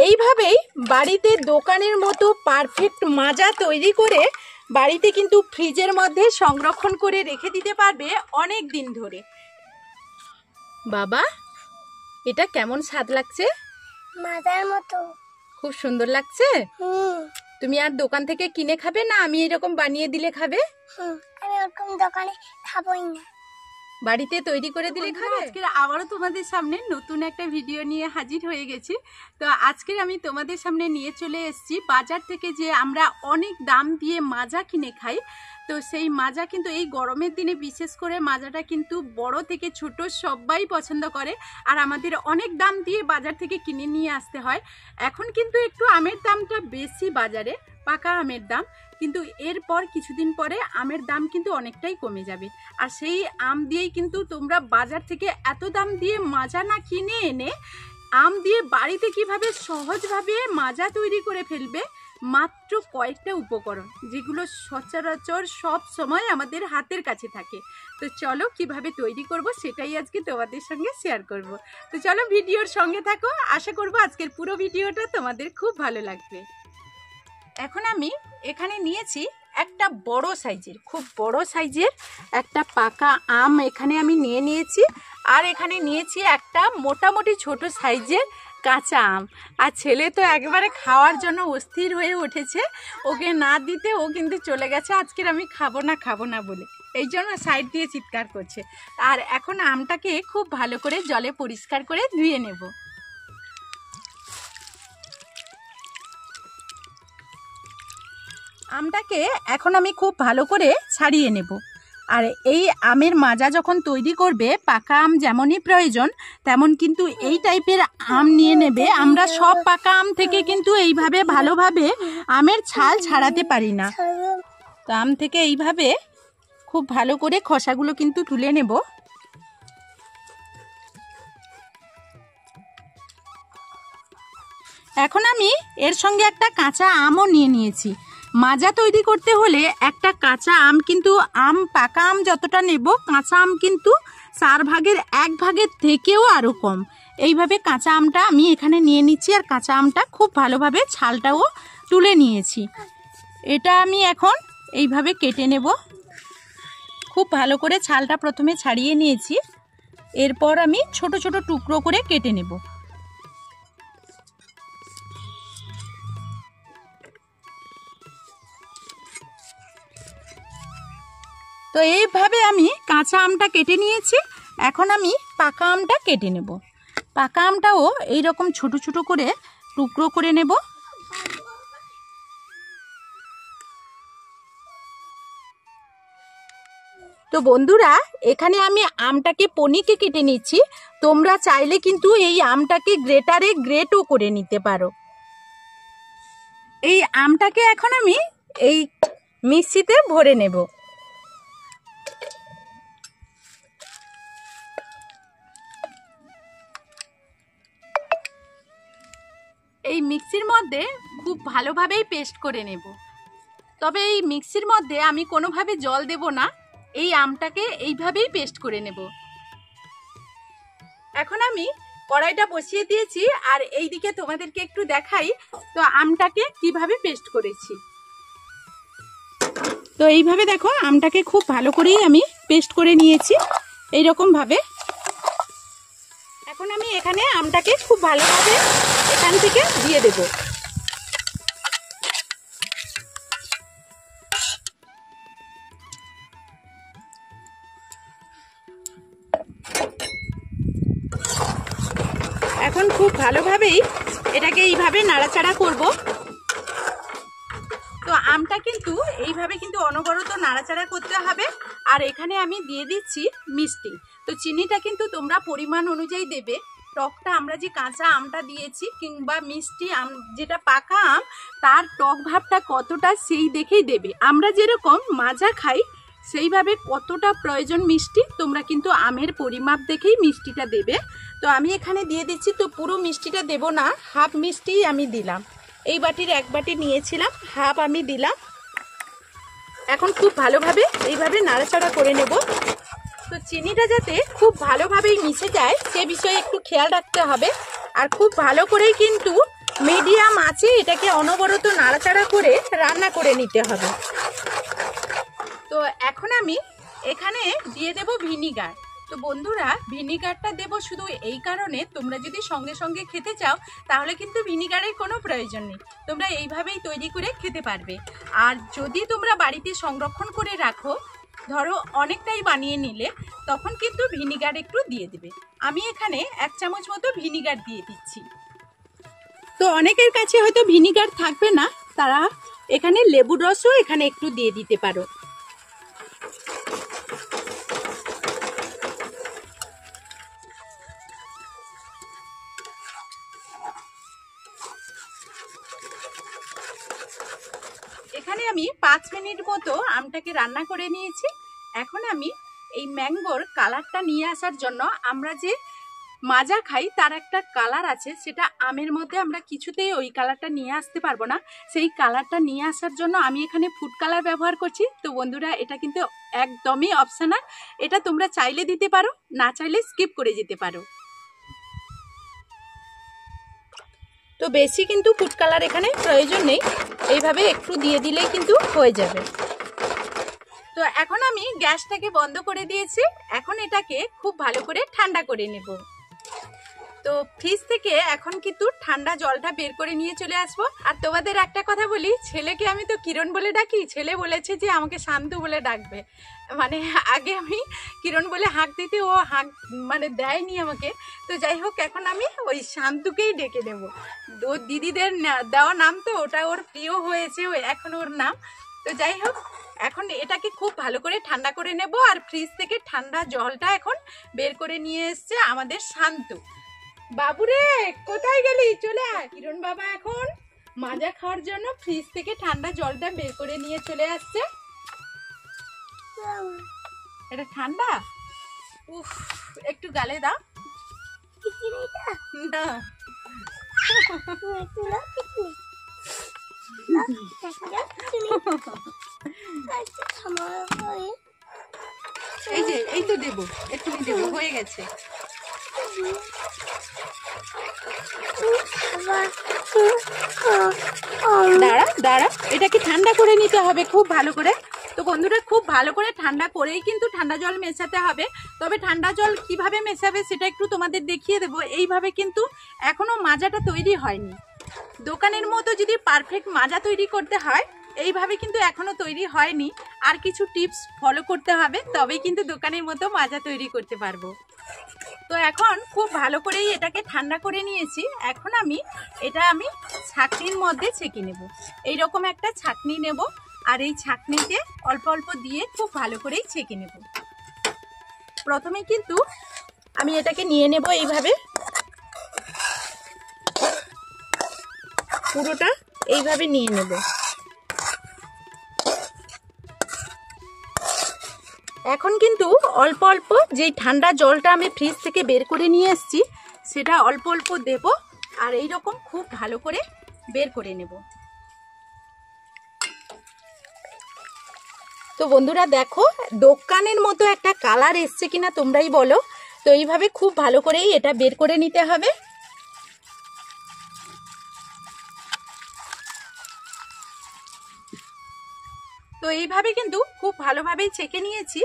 এইভাবেই বাড়িতে দোকানের মতো পারফেক্ট মাজা তৈরি করে বাড়িতে কিন্তু ফ্রিজের মধ্যে সংরক্ষণ করে রেখে দিতে পারবে অনেক দিন ধরে। বাবা, এটা কেমন স্বাদ লাগছে? মাজার মতো খুব সুন্দর লাগছে। তুমি আর দোকান থেকে কিনে খাবে না আমি এরকম বানিয়ে দিলে খাবে? আমি ওরকম দোকানে খাবই না, বাড়িতে তৈরি করে দিলে খাবে। আজকে আবারও তোমাদের সামনে নতুন একটা ভিডিও নিয়ে হাজির হয়ে গেছি। তো আজকে আমি তোমাদের সামনে নিয়ে চলে এসেছি বাজার থেকে যে আমরা অনেক দাম দিয়ে মাজা কিনে খাই। তো সেই মাজা কিন্তু এই গরমের দিনে বিশেষ করে মাজাটা কিন্তু বড় থেকে ছোট সবাই পছন্দ করে, আর আমাদের অনেক দাম দিয়ে বাজার থেকে কিনে নিয়ে আসতে হয়। এখন কিন্তু একটু আমের দামটা বেশি বাজারে, পাকা আমের দাম, কিন্তু এরপর কিছুদিন পরে আমের দাম কিন্তু অনেকটাই কমে যাবে। আর সেই আম দিয়েই কিন্তু তোমরা বাজার থেকে এত দাম দিয়ে মাজা না কিনে এনে আম দিয়ে বাড়িতে কিভাবে সহজভাবে মাজা তৈরি করে ফেলবে, মাত্র কয়েকটা উপকরণ যেগুলো সচরাচর সব সময় আমাদের হাতের কাছে থাকে। তো চলো কিভাবে তৈরি করব সেটাই আজকে তোমাদের সঙ্গে শেয়ার করব। তো চলো ভিডিওর সঙ্গে থাকো, আশা করব আজকের পুরো ভিডিওটা তোমাদের খুব ভালো লাগবে। এখন আমি এখানে নিয়েছি একটা বড় সাইজের, খুব বড় সাইজের একটা পাকা আম এখানে আমি নিয়েছি, আর এখানে নিয়েছি একটা মোটামুটি ছোট সাইজের কাঁচা আম। আর ছেলে তো একবারে খাওয়ার জন্য অস্থির হয়ে উঠেছে, ওকে না দিতে ও কিন্তু চলে গেছে আজকের আমি খাবো না বলে, এই জন্য সাইড দিয়ে চিৎকার করছে। আর এখন আমটাকে খুব ভালো করে জলে পরিষ্কার করে ধুয়ে নেব। আমটাকে এখন আমি খুব ভালো করে ছাড়িয়ে নেব। আর এই আমের মাজা যখন তৈরি করবে, পাকা আম যেমনই প্রয়োজন তেমন কিন্তু এই টাইপের আম নিয়ে নেবে। আমরা সব পাকা আম থেকে কিন্তু এইভাবে ভালোভাবে আমের ছাল ছাড়াতে পারি না, তো আম থেকে এইভাবে খুব ভালো করে খোসাগুলো কিন্তু তুলে নেব। এখন আমি এর সঙ্গে একটা কাঁচা আমও নিয়েছি। মাজা তৈরি করতে হলে একটা কাঁচা আম কিন্তু পাকা আম যতটা নেব, কাঁচা আম কিন্তু 4 ভাগের 1 ভাগের থেকেও আরও কম। এইভাবে কাঁচা আমটা আমি এখানে নিয়ে নিচ্ছি, আর কাঁচা আমটা খুব ভালোভাবে ছালটাও তুলে নিয়েছি। এটা আমি এখন এইভাবে কেটে নেব। খুব ভালো করে ছালটা প্রথমে ছাড়িয়ে নিয়েছি, এরপর আমি ছোট ছোট টুকরো করে কেটে নেব। তো এইভাবে আমি কাঁচা আমটা কেটে নিয়েছি, এখন আমি পাকা আমটা কেটে নেব। পাকা আমটাও এইরকম ছোট ছোট করে টুকরো করে নেব। তো বন্ধুরা, এখানে আমি আমটাকে পনিকে কেটে নিচ্ছি, তোমরা চাইলে কিন্তু এই আমটাকে গ্রেটারে গ্রেটও করে নিতে পারো। এই আমটাকে এখন আমি এই মিক্সিতে ভরে নেব। এই মিক্সির মধ্যে খুব ভালোভাবেই পেস্ট করে নেব। তবে এই মিক্সির মধ্যে আমি কোনোভাবে জল দেব না, এই আমটাকে এইভাবেই পেস্ট করে নেব। এখন আমি কড়াইটা বসিয়ে দিয়েছি, আর এই দিকে তোমাদেরকে একটু দেখাই তো আমটাকে কিভাবে পেস্ট করেছি। তো এইভাবে দেখো আমটাকে খুব ভালো করেই আমি পেস্ট করে নিয়েছি এইরকম ভাবে। এখন আমি এখানে আমটাকে খুব ভালোভাবে এখান থেকে দিয়ে দেব। এখন খুব ভালোভাবেই এটাকে এইভাবে নাড়াচাড়া করব। তো আমটা কিন্তু এইভাবে কিন্তু অনবরত নাড়াচাড়া করতে হবে। আর এখানে আমি দিয়ে দিচ্ছি মিষ্টি। তো চিনিটা কিন্তু তোমরা পরিমাণ অনুযায়ী দেবে। টকটা আমরা যে কাঁচা আমটা দিয়েছি কিংবা মিষ্টি আম যেটা পাকা আম, তার টক ভাবটা কতটা সেই দেখেই দেবে। আমরা যেরকম মাজা খাই সেইভাবে কতটা প্রয়োজন মিষ্টি, তোমরা কিন্তু আমের পরিমাপ দেখেই মিষ্টিটা দেবে। তো আমি এখানে দিয়ে দিচ্ছি, তো পুরো মিষ্টিটা দেব না, হাফ মিষ্টি আমি দিলাম। এই বাটির 1 বাটি নিয়েছিলাম, হাফ আমি দিলাম। এখন খুব ভালোভাবে এইভাবে নাড়াচাড়া করে নেব। তো চিনিটা যাতে খুব ভালোভাবেই মিশে যায় সে বিষয়ে একটু খেয়াল রাখতে হবে। আর খুব ভালো করেই কিন্তু মিডিয়াম আছে এটাকে অনবরত নাড়াচাড়া করে রান্না করে নিতে হবে। তো এখন আমি এখানে দিয়ে দেব ভিনিগার। তো বন্ধুরা, ভিনিগারটা দেব শুধু এই কারণে, তোমরা যদি সঙ্গে সঙ্গে খেতে চাও তাহলে কিন্তু ভিনিগারের কোনো প্রয়োজন নেই, তোমরা এইভাবেই তৈরি করে খেতে পারবে। আর যদি তোমরা বাড়িতে সংরক্ষণ করে রাখো, ধরো অনেকটাই বানিয়ে নিলে, তখন কিন্তু ভিনিগার একটু দিয়ে দেবে। আমি এখানে 1 চামচ মতো ভিনিগার দিয়ে দিচ্ছি। তো অনেকের কাছে হয়তো ভিনিগার থাকবে না, তারা এখানে লেবুর রসও এখানে একটু দিয়ে দিতে পারো। এখানে আমি 5 মিনিট মতো আমটাকে রান্না করে নিয়েছি। এখন আমি এই ম্যাঙ্গোর কালারটা নিয়ে আসার জন্য, আমরা যে মাজা খাই তার একটা কালার আছে, সেটা আমের মধ্যে আমরা কিছুতেই ওই কালারটা নিয়ে আসতে পারবো না। সেই কালারটা নিয়ে আসার জন্য আমি এখানে ফুড কালার ব্যবহার করছি। তো বন্ধুরা, এটা কিন্তু একদমই অপশনাল, এটা তোমরা চাইলে দিতে পারো, না চাইলে স্কিপ করে যেতে পারো। তো বেশি কিন্তু ফুড কালার এখানে প্রয়োজন নেই, এইভাবে একটু দিয়ে দিলেই কিন্তু হয়ে যাবে। তো এখন আমি গ্যাসটাকে বন্ধ করে দিয়েছি। এখন এটাকে খুব ভালো করে ঠান্ডা করে নেব। তো ফ্রিজ থেকে এখন কিন্তু ঠান্ডা জলটা বের করে নিয়ে চলে আসবো। আর তোমাদের একটা কথা বলি, ছেলেকে আমি তো কিরণ বলে ডাকি, ছেলে বলেছে যে আমাকে শান্তু বলে ডাকবে। মানে আগে আমি কিরণ বলে হাঁক দিতে, ও হাঁক মানে দেয়নি আমাকে। তো যাই হোক, এখন আমি ওই শান্তুকেই ডেকে নেব। ওর দিদিদের দেওয়া নাম, তো ওটা ওর প্রিয় হয়েছে, এখন ওর নাম। তো যাই হোক, এখন এটাকে খুব ভালো করে ঠান্ডা করে নেব। আর ফ্রিজ থেকে ঠান্ডা জলটা এখন বের করে নিয়ে এসছে আমাদের শান্তু। বাবুরে, কোথায় গেলি? চলে আয়। কিরণ বাবা এখন মাজা খাওয়ার জন্য ফ্রিজ থেকে ঠান্ডা জলটা বের করে নিয়ে চলে আসছে। এটা ঠান্ডা, উফ, একটু গালে দাও না। এই যে, এই তো দেবো, একটু দেবো, হয়ে গেছে। দাঁড়া দাঁড়া, এটাকে ঠান্ডা করে নিতে হবে খুব ভালো করে। তো বন্ধুরা, খুব ভালো করে ঠান্ডা করেই কিন্তু ঠান্ডা জল মেশাতে হবে। তবে ঠান্ডা জল কিভাবে মেশাবে সেটা একটু তোমাদের দেখিয়ে দেবো। এইভাবে কিন্তু এখনো মাজাটা তৈরি হয়নি। দোকানের মতো যদি পারফেক্ট মাজা তৈরি করতে হয়, এইভাবে কিন্তু এখনো তৈরি হয়নি। আর কিছু টিপস ফলো করতে হবে, তবেই কিন্তু দোকানের মতো মাজা তৈরি করতে পারবো। তো এখন খুব ভালো করেই এটাকে ঠান্ডা করে নিয়েছি। এখন আমি ছাঁকনির মধ্যে ছেঁকে নেব। এইরকম একটা ছাঁকনি নেব, আর এই ছাঁকনিতে অল্প অল্প দিয়ে খুব ভালো করেই ছেঁকে নেব। প্রথমে কিন্তু আমি এটাকে নিয়ে নেব এইভাবে, পুরোটা এইভাবে নিয়ে নেব। এখন কিন্তু অল্প অল্প যেই ঠান্ডা জলটা আমি ফ্রিজ থেকে বের করে নিয়ে এসেছি, সেটা অল্প অল্প দেব, আর এই রকম খুব ভালো করে বের করে নেব। তো বন্ধুরা দেখো, দোকানের মতো একটা কালার এসছে কিনা তোমরাই বলো। তো এইভাবে খুব ভালো করেই এটা বের করে নিতে হবে। তো এইভাবে কিন্তু খুব ভালোভাবেই ছেঁকে নিয়েছি।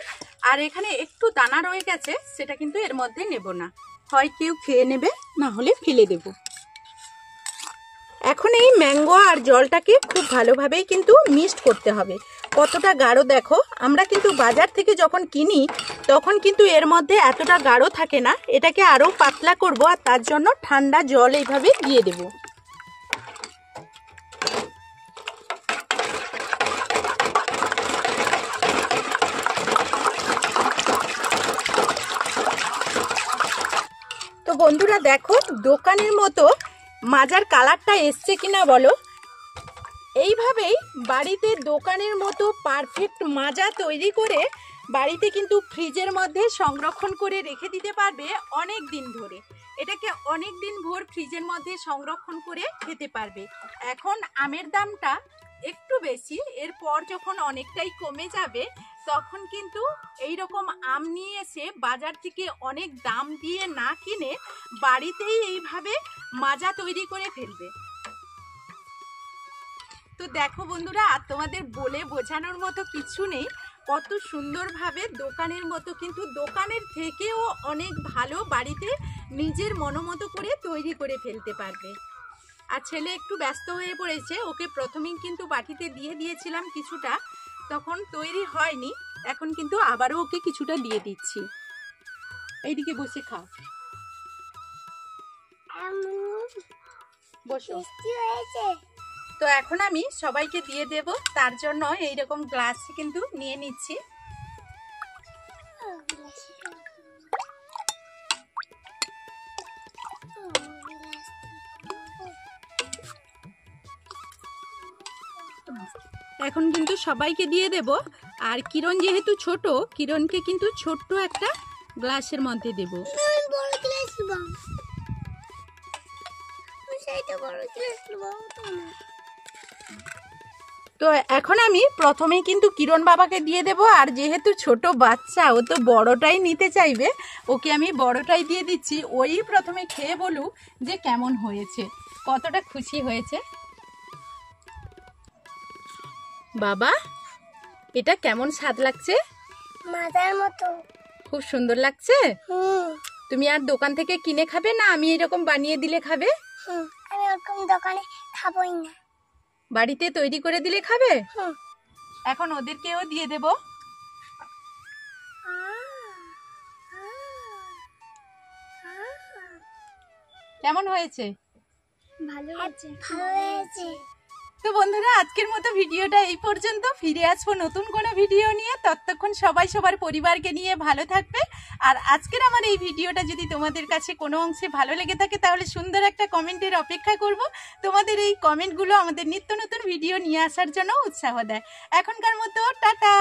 আর এখানে একটু দানা রয়ে গেছে, সেটা কিন্তু এর মধ্যে নেব না, হয় কেউ খেয়ে নেবে, না হলে ফেলে দেব। এখন এই ম্যাঙ্গো আর জলটাকে খুব ভালোভাবেই কিন্তু মিক্সড করতে হবে। কতটা গাঢ় দেখো, আমরা কিন্তু বাজার থেকে যখন কিনি তখন কিন্তু এর মধ্যে এতটা গাঢ় থাকে না। এটাকে আরও পাতলা করব, আর তার জন্য ঠান্ডা জল এইভাবে দিয়ে দেব। তো বন্ধুরা দেখো, দোকানের মতো মাজার কালারটা এসছে কিনা বলো। এইভাবেই বাড়িতে দোকানের মতো পারফেক্ট মাজা তৈরি করে বাড়িতে কিন্তু ফ্রিজের মধ্যে সংরক্ষণ করে রেখে দিতে পারবে অনেক দিন ধরে। এটাকে অনেক দিন ভোর ফ্রিজের মধ্যে সংরক্ষণ করে খেতে পারবে। এখন আমের দামটা একটু বেশি, এরপর যখন অনেকটাই কমে যাবে তখন কিন্তু এই রকম আম নিয়ে এসে বাজার থেকে অনেক দাম দিয়ে না কিনে বাড়িতেই এইভাবে মাজা তৈরি করে ফেলবে। তো দেখো বন্ধুরা, আর তোমাদের বলে বোঝানোর মতো কিছু নেই, কত সুন্দরভাবে দোকানের মতো, কিন্তু দোকানের থেকেও অনেক ভালো বাড়িতে নিজের মনোমতো করে তৈরি করে ফেলতে পারবে। আর ছেলে একটু ব্যস্ত হয়ে পড়েছে, ওকে প্রথমেই কিন্তু বাটিতে দিয়ে দিয়েছিলাম কিছুটা, তখন তৈরি হয়নি, এখন কিন্তু আবারও ওকে কিছুটা দিয়ে দিচ্ছি। এইদিকে বসে খাও, বসো। তো এখন আমি সবাইকে দিয়ে দেব, তার জন্য এইরকম গ্লাস কিন্তু নিয়ে নিচ্ছি। এখন কিন্তু সবাইকে দিয়ে দেব। আর কিরণ যেহেতু ছোট, কিরণকে কিন্তু ছোট্ট একটা গ্লাসের মধ্যে দেব। তো এখন আমি প্রথমেই কিন্তু কিরণ বাবাকে দিয়ে দেব, আর যেহেতু ছোট বাচ্চা, ও তো বড়টাই নিতে চাইবে, ওকে আমি বড়টাই দিয়ে দিচ্ছি। ওই প্রথমে খেয়ে বলুক যে কেমন হয়েছে, কতটা খুশি হয়েছে। বাবা, এটা কেমন স্বাদ লাগছে? মাজার মতো। খুব সুন্দর লাগছে। তুমি আর দোকান থেকে কিনে খাবে না আমি এরকম বানিয়ে দিলে খাবে? আমি ওরকম দোকানে খাবই না, বাড়িতে তৈরি করে দিলে খাবে। এখন ওদেরকেও দিয়ে দেব। কেমন হয়েছে? ভালো হয়েছে, ভালো হয়েছে। তো বন্ধুরা, আজকের মতো ভিডিওটা এই পর্যন্ত। ফিরে আসবো নতুন কোনো ভিডিও নিয়ে, ততক্ষণ সবাই সবার পরিবারকে নিয়ে ভালো থাকবে। আর আজকের আমার এই ভিডিওটা যদি তোমাদের কাছে কোনো অংশে ভালো লেগে থাকে, তাহলে সুন্দর একটা কমেন্টের অপেক্ষা করব। তোমাদের এই কমেন্টগুলো আমাদের নিত্য নতুন ভিডিও নিয়ে আসার জন্য উৎসাহ দেয়। এখনকার মতো টাটা।